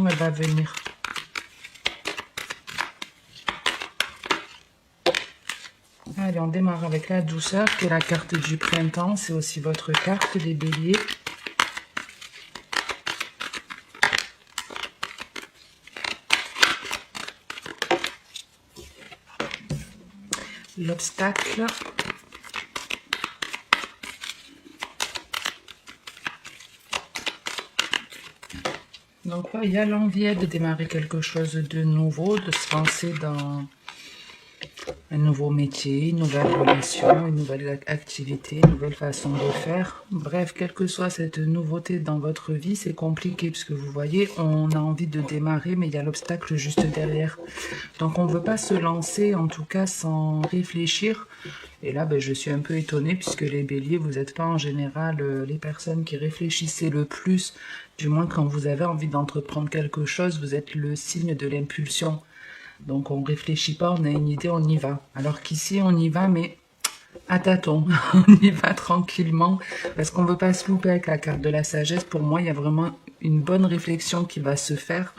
elle va venir. Allez, on démarre avec la douceur, qui est la carte du printemps. C'est aussi votre carte, les béliers. L'obstacle. Donc là, il y a l'envie de démarrer quelque chose de nouveau, de se lancer dans un nouveau métier, une nouvelle relation, une nouvelle activité, une nouvelle façon de faire. Bref, quelle que soit cette nouveauté dans votre vie, c'est compliqué puisque vous voyez, on a envie de démarrer, mais il y a l'obstacle juste derrière. Donc on ne veut pas se lancer, en tout cas sans réfléchir. Et là, je suis un peu étonnée puisque les béliers, vous n'êtes pas en général les personnes qui réfléchissez le plus. Du moins, quand vous avez envie d'entreprendre quelque chose, vous êtes le signe de l'impulsion. Donc on ne réfléchit pas, on a une idée, on y va. Alors qu'ici, on y va, mais à tâtons. On y va tranquillement parce qu'on ne veut pas se louper avec la carte de la sagesse. Pour moi, il y a vraiment une bonne réflexion qui va se faire.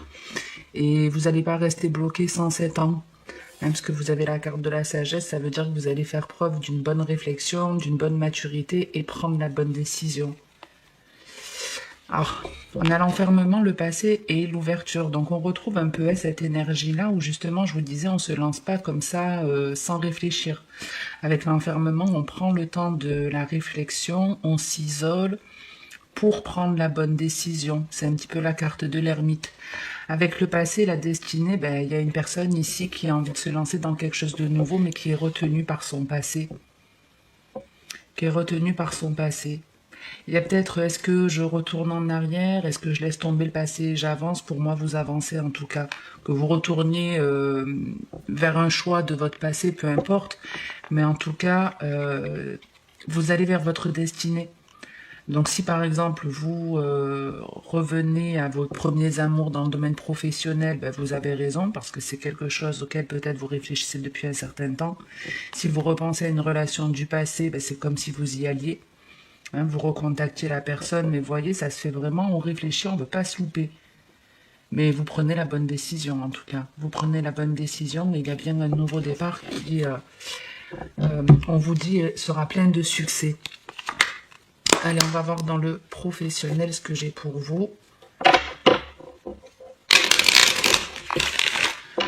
Et vous n'allez pas rester bloqué 107 ans. Même parce que vous avez la carte de la sagesse, ça veut dire que vous allez faire preuve d'une bonne réflexion, d'une bonne maturité et prendre la bonne décision. Alors, on a l'enfermement, le passé et l'ouverture. Donc, on retrouve un peu cette énergie-là où justement, je vous disais, on ne se lance pas comme ça sans réfléchir. Avec l'enfermement, on prend le temps de la réflexion, on s'isole pour prendre la bonne décision. C'est un petit peu la carte de l'ermite. Avec le passé, la destinée, il y a une personne ici qui a envie de se lancer dans quelque chose de nouveau, mais qui est retenue par son passé. Il y a peut-être, est-ce que je retourne en arrière? Est-ce que je laisse tomber le passé et j'avance? Pour moi, vous avancez en tout cas. Que vous retourniez vers un choix de votre passé, peu importe. Mais en tout cas, vous allez vers votre destinée. Donc si par exemple vous revenez à vos premiers amours dans le domaine professionnel, vous avez raison parce que c'est quelque chose auquel peut-être vous réfléchissez depuis un certain temps. Si vous repensez à une relation du passé, c'est comme si vous y alliez. Hein, vous recontactiez la personne, mais voyez, ça se fait vraiment, on réfléchit, on ne veut pas se louper. Mais vous prenez la bonne décision en tout cas. Vous prenez la bonne décision et il y a bien un nouveau départ qui, on vous dit, sera plein de succès. Allez, on va voir dans le professionnel ce que j'ai pour vous.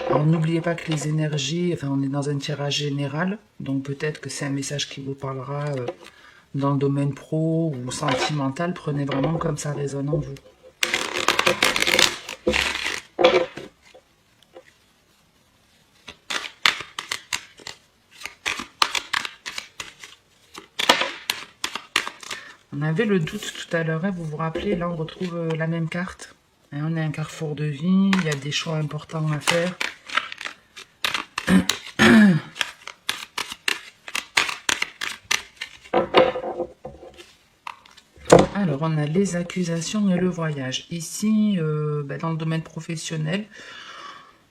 Alors, n'oubliez pas que les énergies, on est dans un tirage général, donc peut-être que c'est un message qui vous parlera dans le domaine pro ou sentimental. Prenez vraiment comme ça résonne en vous. On avait le doute tout à l'heure, hein, vous vous rappelez, là on retrouve la même carte. Hein, on a un carrefour de vie, il y a des choix importants à faire. Alors on a les accusations et le voyage. Ici, dans le domaine professionnel,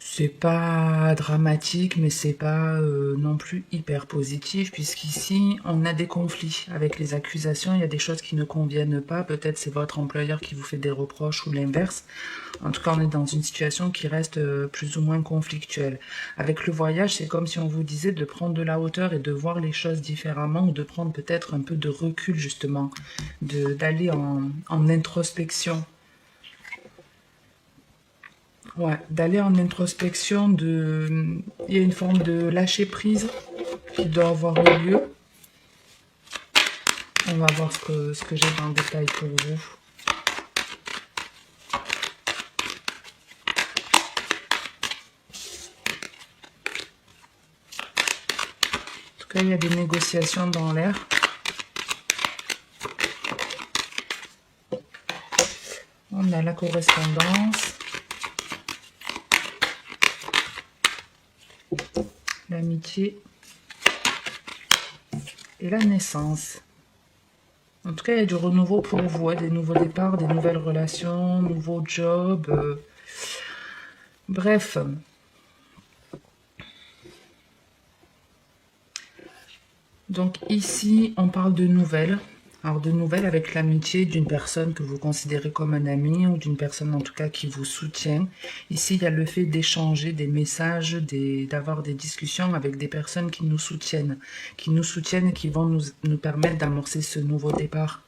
c'est pas dramatique, mais c'est pas non plus hyper positif, puisqu'ici, on a des conflits avec les accusations, il y a des choses qui ne conviennent pas, peut-être c'est votre employeur qui vous fait des reproches ou l'inverse. En tout cas, on est dans une situation qui reste plus ou moins conflictuelle. Avec le voyage, c'est comme si on vous disait de prendre de la hauteur et de voir les choses différemment, ou de prendre peut-être un peu de recul, justement, d'aller en introspection. Ouais, d'aller en introspection, il y a une forme de lâcher prise qui doit avoir lieu. On va voir ce que j'ai dans le détail pour vous. En tout cas, il y a des négociations dans l'air. On a la correspondance. L'amitié et la naissance. En tout cas, il y a du renouveau pour vous, hein, des nouveaux départs, des nouvelles relations, nouveaux jobs. Bref. Donc ici, on parle de nouvelles. Alors, de nouvelles avec l'amitié d'une personne que vous considérez comme un ami ou d'une personne en tout cas qui vous soutient. Ici, il y a le fait d'échanger des messages, d'avoir des discussions avec des personnes qui nous soutiennent et qui vont nous permettre d'amorcer ce nouveau départ.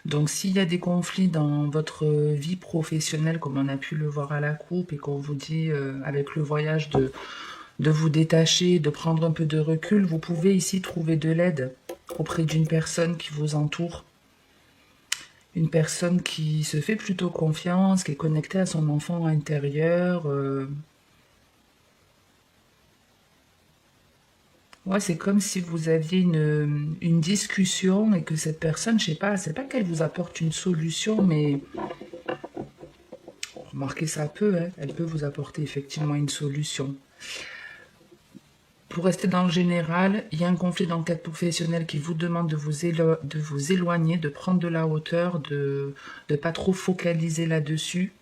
Donc, s'il y a des conflits dans votre vie professionnelle, comme on a pu le voir à la coupe, et qu'on vous dit avec le voyage de vous détacher, de prendre un peu de recul, vous pouvez ici trouver de l'aide auprès d'une personne qui vous entoure. Une personne qui se fait plutôt confiance, qui est connectée à son enfant intérieur. Ouais, c'est comme si vous aviez une discussion et que cette personne, je sais pas, c'est pas qu'elle vous apporte une solution, mais remarquez ça peut, hein, elle peut vous apporter effectivement une solution. Pour rester dans le général, il y a un conflit dans le cadre professionnel qui vous demande de vous éloigner, de prendre de la hauteur, de ne pas trop focaliser là-dessus.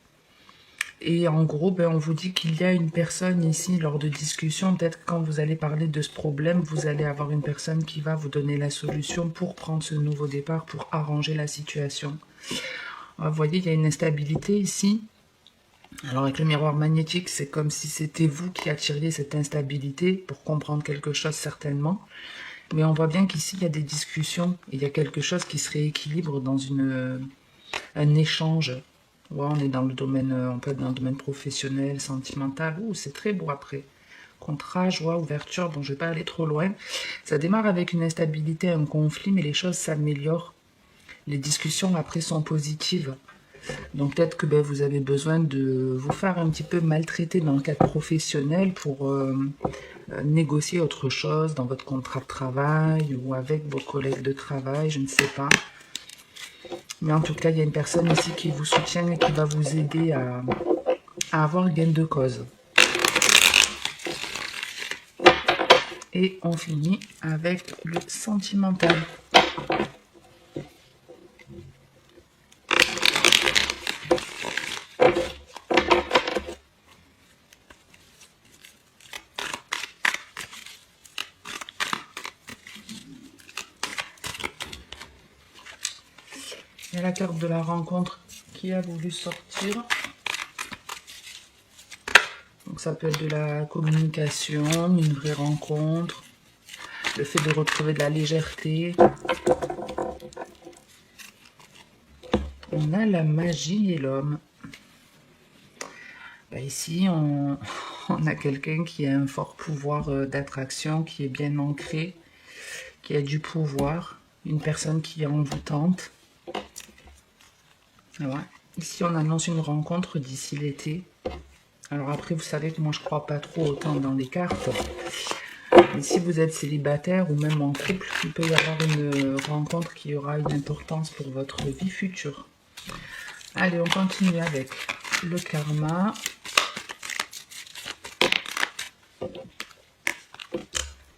Et en gros, on vous dit qu'il y a une personne ici, lors de discussions, peut-être quand vous allez parler de ce problème, vous allez avoir une personne qui va vous donner la solution pour prendre ce nouveau départ, pour arranger la situation. Vous voyez, il y a une instabilité ici. Alors avec le miroir magnétique, c'est comme si c'était vous qui attiriez cette instabilité pour comprendre quelque chose certainement. Mais on voit bien qu'ici, il y a des discussions, il y a quelque chose qui se rééquilibre dans un échange. Ouais, on est dans le domaine, on peut être dans le domaine professionnel, sentimental. Ouh, c'est très beau après. Contrat, joie, ouverture. Bon, je vais pas aller trop loin. Ça démarre avec une instabilité, un conflit, mais les choses s'améliorent. Les discussions après sont positives. Donc peut-être que vous avez besoin de vous faire un petit peu maltraiter dans le cadre professionnel pour négocier autre chose dans votre contrat de travail ou avec vos collègues de travail, je ne sais pas. Mais en tout cas, il y a une personne ici qui vous soutient et qui va vous aider à avoir gain de cause. Et on finit avec le sentimental. Il y a la carte de la rencontre qui a voulu sortir. Donc ça peut être de la communication, une vraie rencontre, le fait de retrouver de la légèreté. On a la magie et l'homme. Ici, on a quelqu'un qui a un fort pouvoir d'attraction, qui est bien ancré, qui a du pouvoir, une personne qui est envoûtante. Ouais. Ici, on annonce une rencontre d'ici l'été. Alors après, vous savez que moi, je ne crois pas trop autant dans les cartes. Mais si vous êtes célibataire ou même en couple, il peut y avoir une rencontre qui aura une importance pour votre vie future. Allez, on continue avec le karma.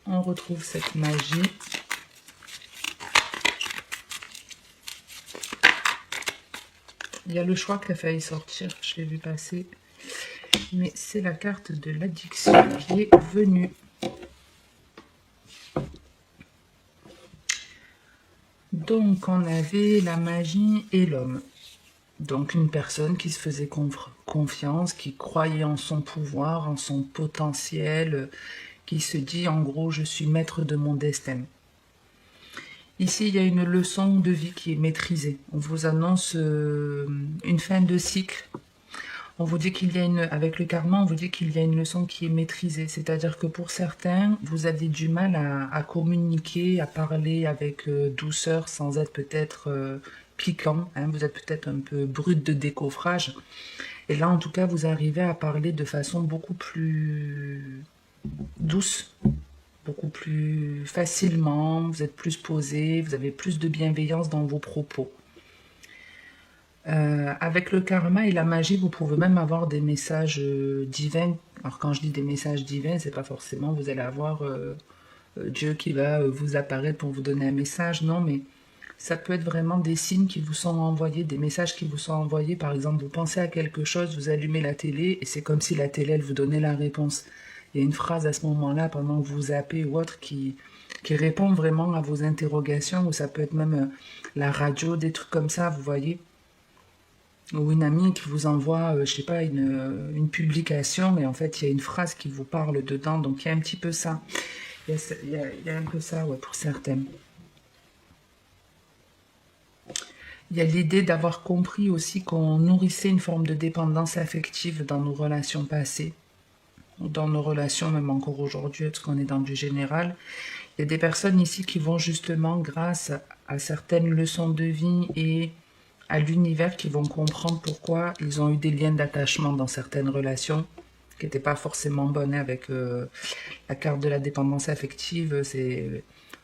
On retrouve cette magie. Il y a le choix qui a failli sortir, je l'ai vu passer. Mais c'est la carte de l'addiction qui est venue. Donc, on avait la magie et l'homme. Donc, une personne qui se faisait confiance, qui croyait en son pouvoir, en son potentiel, qui se dit, en gros, je suis maître de mon destin. Ici, il y a une leçon de vie qui est maîtrisée. On vous annonce une fin de cycle. On vous dit qu'il y a avec le karma, on vous dit qu'il y a une leçon qui est maîtrisée. C'est-à-dire que pour certains, vous avez du mal à communiquer, à parler avec douceur, sans être peut-être piquant. Hein. Vous êtes peut-être un peu brut de décoffrage. Et là, en tout cas, vous arrivez à parler de façon beaucoup plus douce, beaucoup plus facilement, vous êtes plus posé, vous avez plus de bienveillance dans vos propos. Avec le karma et la magie, vous pouvez même avoir des messages divins. Alors quand je dis des messages divins, c'est pas forcément vous allez avoir Dieu qui va vous apparaître pour vous donner un message, non, mais ça peut être vraiment des signes qui vous sont envoyés, des messages qui vous sont envoyés. Par exemple, vous pensez à quelque chose, vous allumez la télé et c'est comme si la télé, elle vous donnait la réponse. Il y a une phrase à ce moment-là, pendant que vous zappez ou autre, qui qui répond vraiment à vos interrogations, ou ça peut être même la radio, des trucs comme ça, vous voyez. Ou une amie qui vous envoie, je sais pas, une publication, et en fait, il y a une phrase qui vous parle dedans, donc il y a un petit peu ça. Il y a un peu ça, ouais, pour certaines. Il y a l'idée d'avoir compris aussi qu'on nourrissait une forme de dépendance affective dans nos relations passées, ou dans nos relations même encore aujourd'hui, parce qu'on est dans du général. Il y a des personnes ici qui vont justement, grâce à certaines leçons de vie et à l'univers, qui vont comprendre pourquoi ils ont eu des liens d'attachement dans certaines relations qui n'étaient pas forcément bonnes. Avec la carte de la dépendance affective,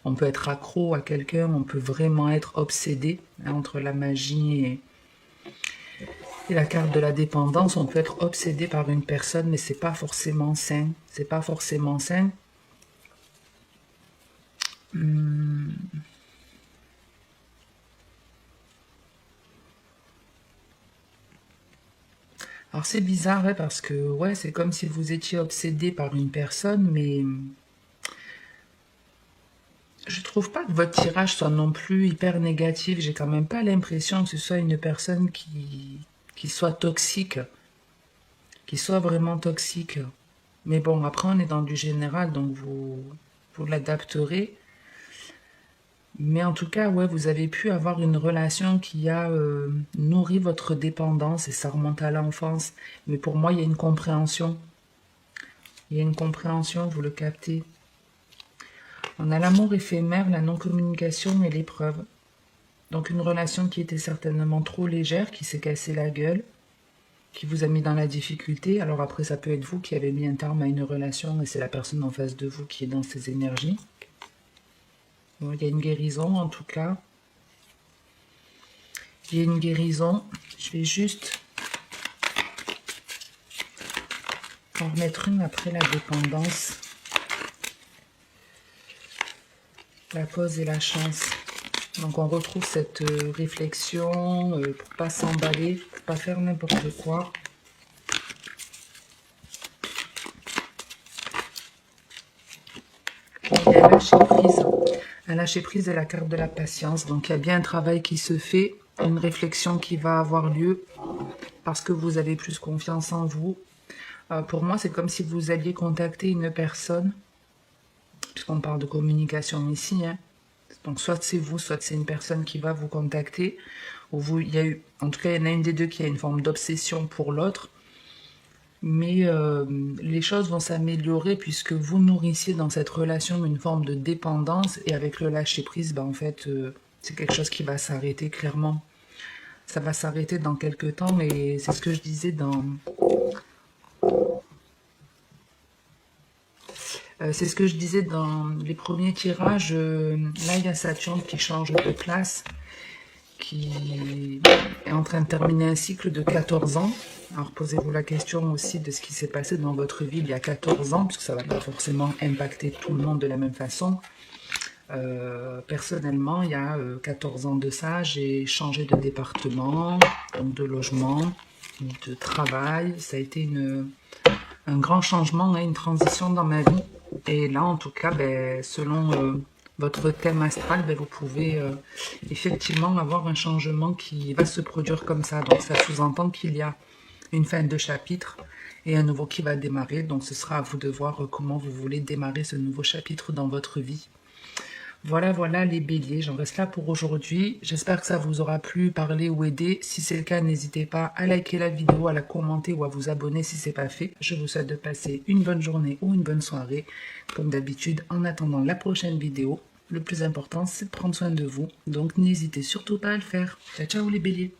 on peut être accro à quelqu'un, on peut vraiment être obsédé, hein, entre la magie et la carte de la dépendance. On peut être obsédé par une personne, mais c'est pas forcément sain. C'est pas forcément sain. Alors c'est bizarre, ouais, parce que ouais, c'est comme si vous étiez obsédé par une personne, mais je trouve pas que votre tirage soit non plus hyper négatif. J'ai quand même pas l'impression que ce soit une personne qui soit toxique, qui soit vraiment toxique. Mais bon, après on est dans du général, donc vous l'adapterez. Mais en tout cas, ouais, vous avez pu avoir une relation qui a nourri votre dépendance, et ça remonte à l'enfance. Mais pour moi, il y a une compréhension. Il y a une compréhension, vous le captez. On a l'amour éphémère, la non-communication et l'épreuve. Donc une relation qui était certainement trop légère, qui s'est cassée la gueule, qui vous a mis dans la difficulté. Alors après, ça peut être vous qui avez mis un terme à une relation, et c'est la personne en face de vous qui est dans ces énergies. Bon, il y a une guérison en tout cas. Il y a une guérison. Je vais juste en remettre une après la dépendance. La pause et la chance. Donc on retrouve cette réflexion pour pas s'emballer, pour pas faire n'importe quoi. Et un lâcher prise. Un lâcher prise est la carte de la patience. Donc il y a bien un travail qui se fait, une réflexion qui va avoir lieu parce que vous avez plus confiance en vous. Pour moi, c'est comme si vous alliez contacter une personne, puisqu'on parle de communication ici, hein. Donc soit c'est vous, soit c'est une personne qui va vous contacter, ou vous, il y a eu, en tout cas, il y en a une des deux qui a une forme d'obsession pour l'autre. Mais les choses vont s'améliorer puisque vous nourrissiez dans cette relation une forme de dépendance, et avec le lâcher prise, en fait, c'est quelque chose qui va s'arrêter clairement. Ça va s'arrêter dans quelques temps, mais c'est ce que je disais dans... c'est ce que je disais dans les premiers tirages. Là, il y a Saturne qui change de place, qui est en train de terminer un cycle de 14 ans. Alors posez-vous la question aussi de ce qui s'est passé dans votre vie il y a 14 ans, puisque ça ne va pas forcément impacter tout le monde de la même façon. Personnellement, il y a 14 ans de ça, j'ai changé de département, donc de logement, de travail. Ça a été un grand changement, hein, une transition dans ma vie. Et là, en tout cas, selon votre thème astral, vous pouvez effectivement avoir un changement qui va se produire comme ça. Donc ça sous-entend qu'il y a une fin de chapitre et un nouveau qui va démarrer. Donc ce sera à vous de voir comment vous voulez démarrer ce nouveau chapitre dans votre vie. Voilà, voilà les béliers, j'en reste là pour aujourd'hui. J'espère que ça vous aura plu, parlé ou aidé. Si c'est le cas, n'hésitez pas à liker la vidéo, à la commenter ou à vous abonner si ce n'est pas fait. Je vous souhaite de passer une bonne journée ou une bonne soirée. Comme d'habitude, en attendant la prochaine vidéo, le plus important, c'est de prendre soin de vous. Donc n'hésitez surtout pas à le faire. Ciao, ciao les béliers.